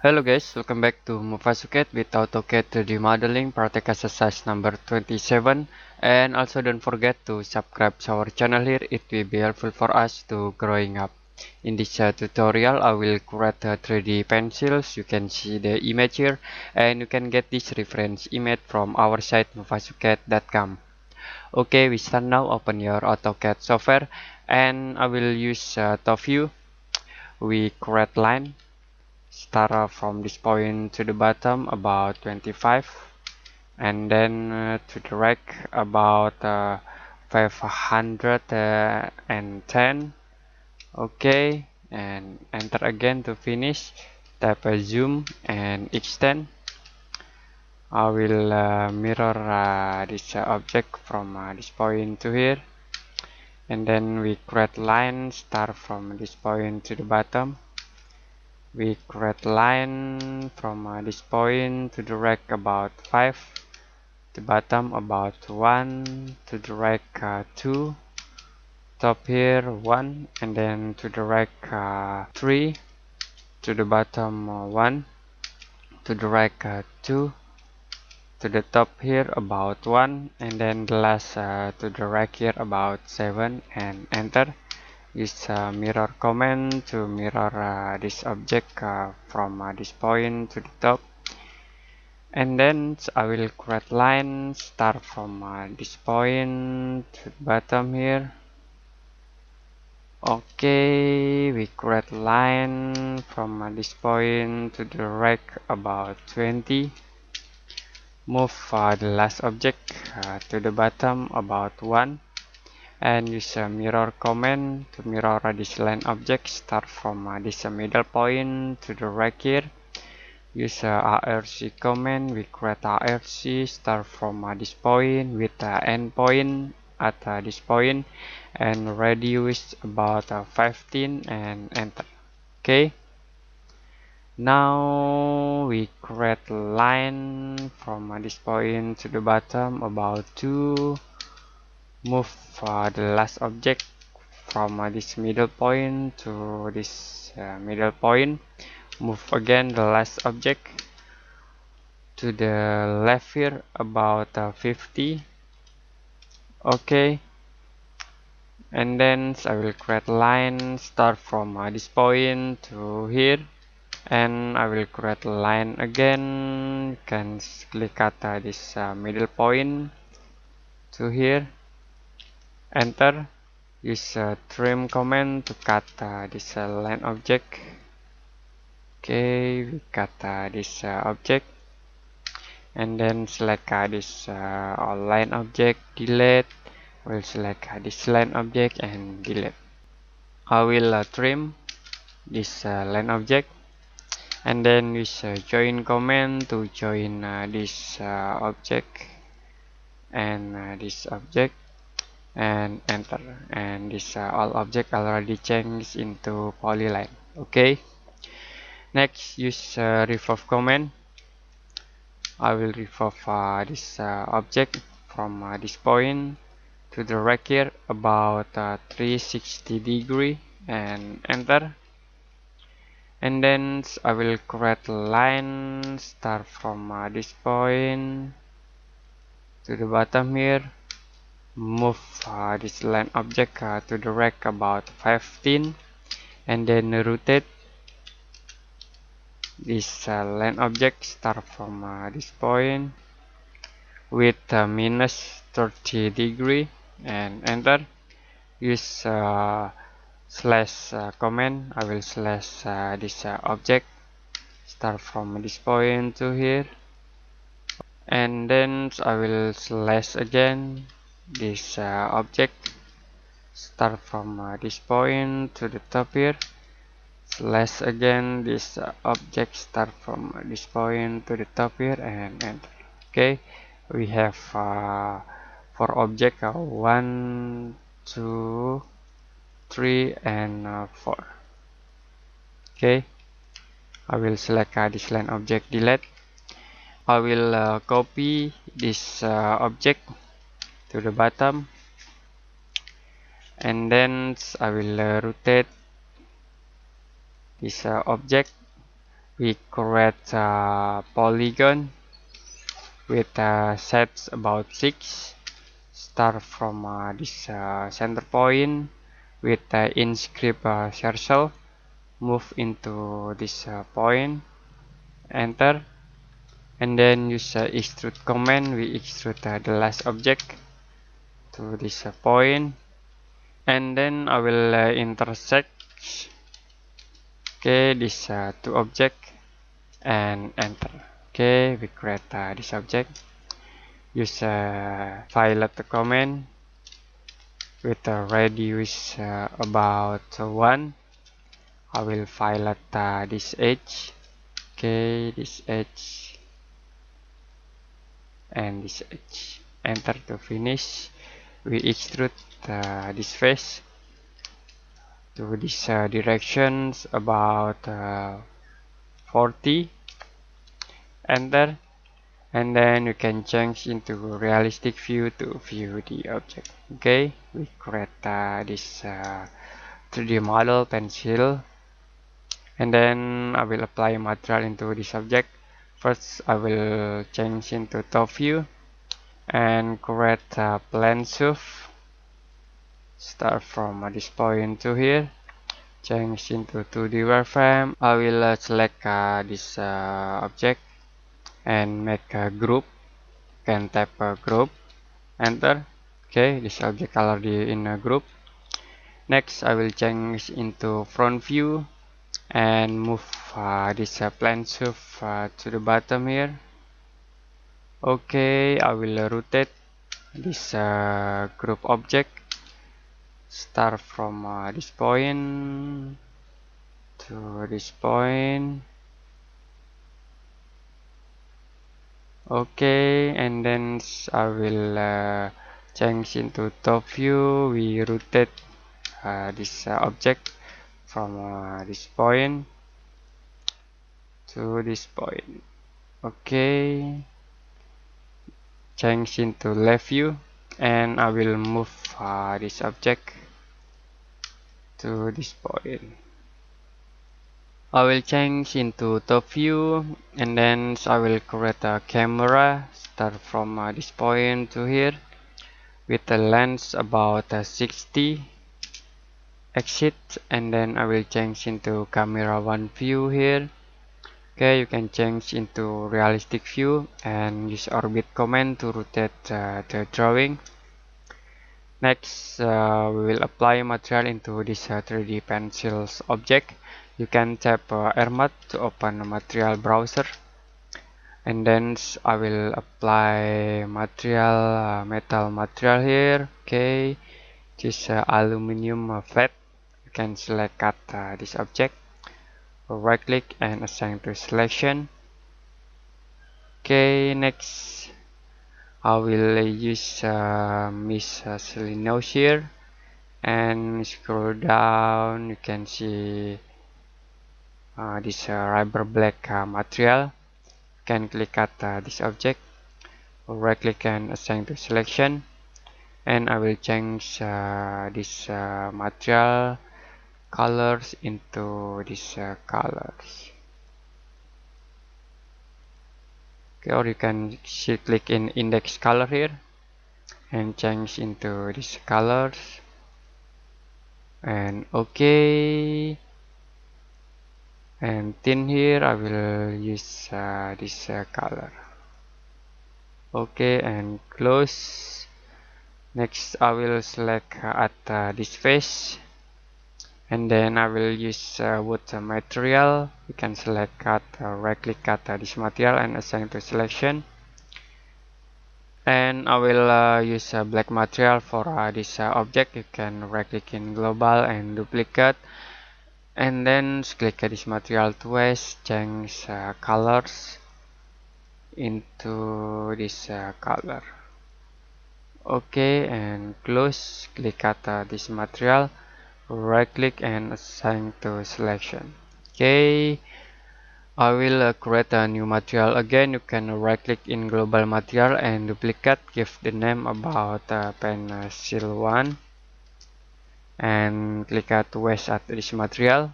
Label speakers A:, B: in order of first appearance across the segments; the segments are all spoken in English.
A: Hello guys, welcome back to Mufasuket with AutoCAD 3D Modeling Project Exercise number 27. And also don't forget to subscribe to our channel here, it will be helpful for us to growing up. In this tutorial, I will create 3D pencils. You can see the image here, and you can get this reference image from our site mufasuket.com. Okay, we start now. Open your AutoCAD software, and I will use top view. We create line. Start from this point to the bottom about 25, and then to the right about 510. Okay, and enter again to finish. Tap zoom and extend. I will mirror this object from this point to here, and then we create line. Start from this point to the bottom. We create line from this point to the right about 5, the bottom about 1, to the right 2, top here 1, and then to the right 3, to the bottom 1, to the right 2, to the top here about 1, and then the last to the right here about 7, and enter. Use mirror command to mirror this object from this point to the top, and then I will create line. Start from this point to the bottom here. Okay, we create line from this point to the right about 20. Move the last object to the bottom about 1, and use a mirror command to mirror this line object. Start from this middle point to the right here. Use ARC command. We create ARC. Start from this point with end point at this point, and radius about 15, and enter. Okay. Now we create line from this point to the bottom about 2. Move the last object from this middle point to this middle point. Move again the last object to the left here about 50. Okay, and then I will create line. Start from this point to here, and I will create line again. You can click at this middle point to here, enter. Use trim command to cut this line object. Okay, we cut this object, and then select this line object, delete. We'll select this line object and delete. I will trim this line object, and then use join command to join this object and this object, and enter. And this all object already changed into polyline. Okay. Next, use remove command. I will remove this object from this point to the right here about 360 degree, and enter. And then I will create a line. Start from this point to the bottom here. Move this line object to the right about 15, and then rotate this line object. Start from this point with minus 30 degree, and enter. Use slash command. I will slash this object. Start from this point to here, and then I will slash again this object. Start from this point to the top here. Slash again this object. Start from this point to the top here, and enter. Okay, we have 4 objects: 1, 2, 3, and 4. Okay, I will select this line object, delete. I will copy this object to the bottom, and then I will rotate this object we create a polygon with sets about 6. Start from this center point with inscript circle. Move into this point, enter, and then use extrude command. We extrude the last object to this point, and then I will intersect this two object and enter. We create this object. Use violet command with a radius about 1. I will violet this edge. This edge and this edge. Enter to finish. We extrude this face to this directions about 40. Enter, and then you can change into realistic view to view the object. We create this 3D model pencil, and then I will apply material into this object. First I will change into top view and create a plane surf. Start from this point to here, change into 2D wireframe. I will select this object and make a group. Can tap group, enter. This object already in a group. Next I will change into front view and move this plane surf to the bottom here. I will rotate this group object. Start from this point to this point. And then I will change into top view. We rotate this object from this point to this point. Change into left view, and I will move this object to this point. I will change into top view, and then I will create a camera. Start from this point to here with a lens about 60. Exit, and then I will change into camera 1 view here. You can change into realistic view and use orbit command to rotate the drawing. Next, we will apply material into this 3D pencils object. You can tap Armat to open the material browser, and then I will apply material, metal material here. This aluminum flat. You can select cut this object. Right click and assign to selection. Next I will use Miss Selinos here, and scroll down. You can see this rubber black material. You can click at this object, right click and assign to selection, and I will change this material colors into this colors. Or you can click in index color here and change into this colors, and and thin here I will use this color. And close. Next I will select at this face, and then I will use wood material. You can select right click at this material and assign to selection, and I will use black material for this object. You can right click in global and duplicate, and then click this material twice, change colors into this color. And close. Click at this material, right click and assign to selection. I will create a new material again. You can right click in global material and duplicate, give the name about pencil 1, and click at twice at this material.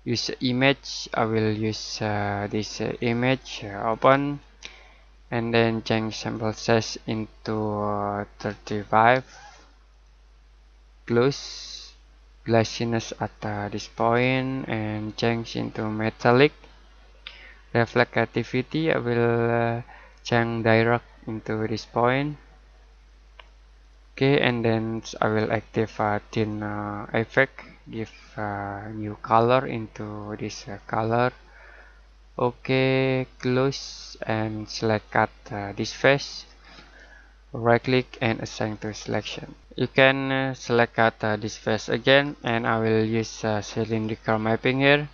A: use image, I will use this image, open, and then change sample size into 35, close, glossiness at this point, and change into metallic. Reflectivity, I will change direct into this point. Okay, and then I will active thin effect, give new color into this color. Okay, close, and select cut this face. Right click and assign to selection. You can select cut this face again, and I will use cylindrical mapping here.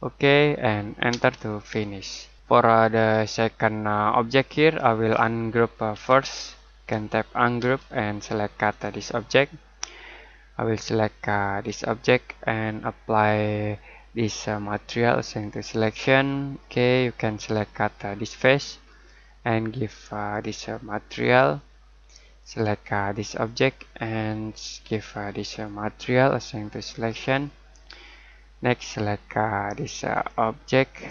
A: Okay, and enter to finish. For the second object here, I will ungroup first. Can tap ungroup and select cut this object. I will select this object and apply this material, assign to selection. Okay, you can select cut this face and give this material. Select this object and give this material, assign to selection. Next, select this object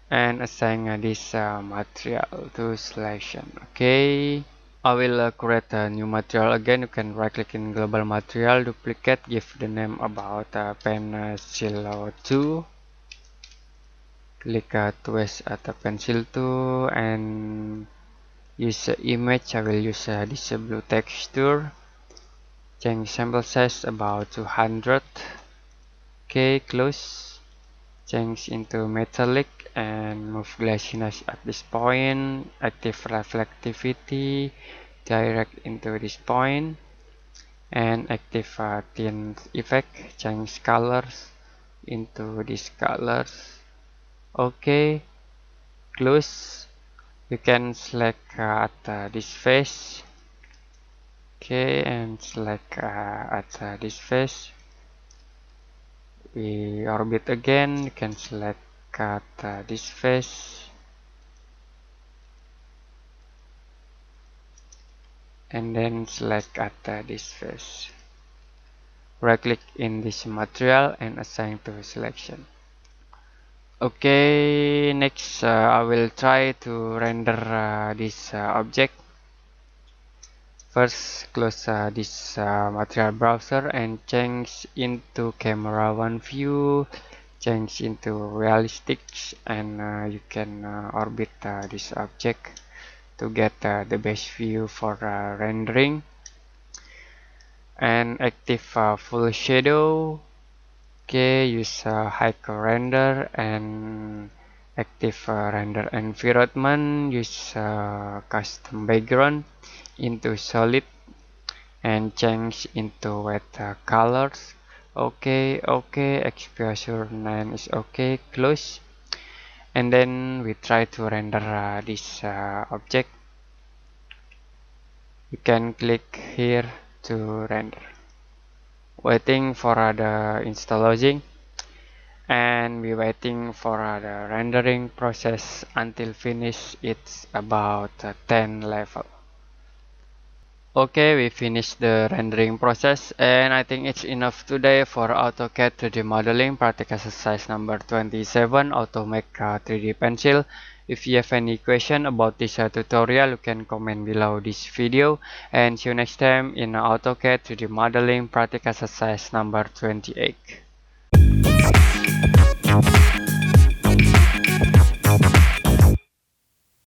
A: and assign this material to selection. Okay, I will create a new material again. You can right click in global material, duplicate, give the name about pencil 2, click twist at the pencil 2 and use image. I will use this blue texture, change sample size about 200. Okay, close, change into metallic and move glossiness at this point, active reflectivity, direct into this point, and active tint effect, change colors into these colors. Okay, close. You can select at this face. Okay, and select at this face. We orbit again. You can select at this face, and then select at this face. Right click in this material and assign to selection. Okay, next I will try to render this object. First, close this material browser and change into camera one view, change into realistic, and you can orbit this object to get the best view for rendering. And active full shadow. Okay, use high render and active render environment. Use custom background into solid and change into wet colors. Okay, exposure 9 is okay, close. And then we try to render this object. You can click here to render. Waiting for the install loading, and we waiting for the rendering process until finish. It's about 10 level. Okay, we finished the rendering process, and I think it's enough today for AutoCAD 3D modeling practice exercise number 27, auto make 3D pencil. If you have any question about this tutorial, you can comment below this video, and see you next time in AutoCAD 3D modeling practice exercise number 28.